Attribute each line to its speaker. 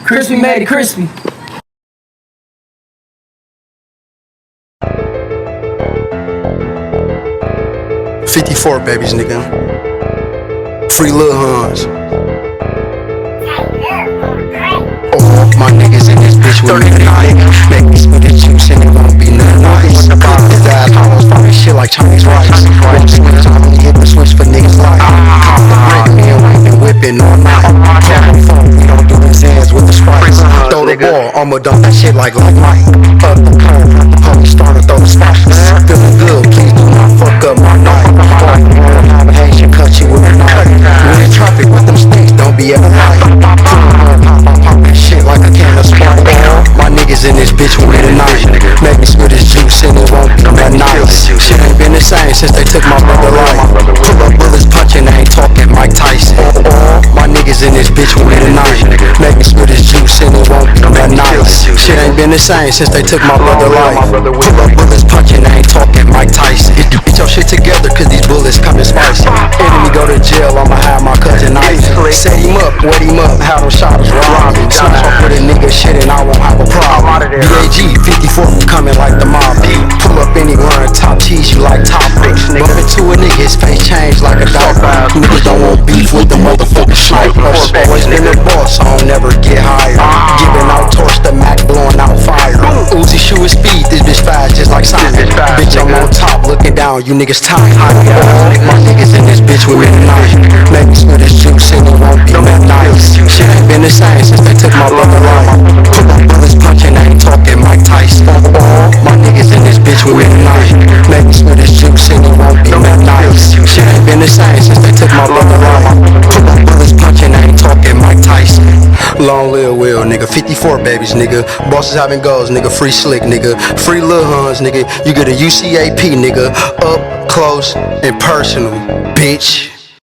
Speaker 1: Crispy made it crispy.
Speaker 2: $54 babies, nigga. Free Lil Hans. Oh, my niggas in this bitch with me tonight. Make me spit the juice and it won't be nothing nice. Cook his ass, almost fucking shit like Chinese rice. Won't switch, I only hit the switch for niggas like. Cop the brick, me and we been whipping all night. Call the phone, we don't do these hands with the sprites. Throw the ball, I'ma dunk that shit like Mike. Up the cone, the police starting to throw the spikes. Feeling good, please do not fuck up my night. Combination, cut you with a knife. We in traffic with them sticks, don't be ever right. Pop that shit like a can of Sprite. My niggas in this bitch with me tonight. Make me spit this juice and it won't be that nice. Shit ain't been the same since they took my brother life. Pull up bullets punching, they ain't talking Mike Tyson. My niggas in this bitch with me tonight. Make me spit this juice and it won't be that nice. Shit ain't been the same since they took my brother life. Pull up bullets punching, they ain't talking Mike Tyson. Get your shit together cause these bullets coming spicy. Enemy go to jail, I'ma have my cousin ice. Set him up, wet him up, have them shotters robbing. Snatch off with a nigga shit and I won't have a problem. BAG 54 coming like the mob. Pull up anywhere and top cheese you like top bricks. Bump into a nigga, his face changed like a diaper. Niggas don't want beef with the motherfucking snipers. Always been the boss, I don't never get hired. Giving out torch, the Mac blowing out fire. Uzi shoot his speed, this bitch fast just like Sonic. Bitch I'm on top, looking down, you niggas tight. My niggas in this bitch with me tonight. Make me spit this juice and it won't be that nice. Shit ain't been the same since they took my brother life. Pull up bullets punching, they ain't talking Mike Tyson. My niggas in this bitch with me tonight. Make me spit this juice and it won't be that nice. Shit ain't been the same since they took my brother life. Pull up bullets punching, they ain't talking Mike Tyson. Long live Will, nigga. 54 babies, nigga. Bosses having goals, nigga. Free Slick, nigga. Free Lil Hans, nigga. You get a UCAP, nigga. Up close and personal, bitch.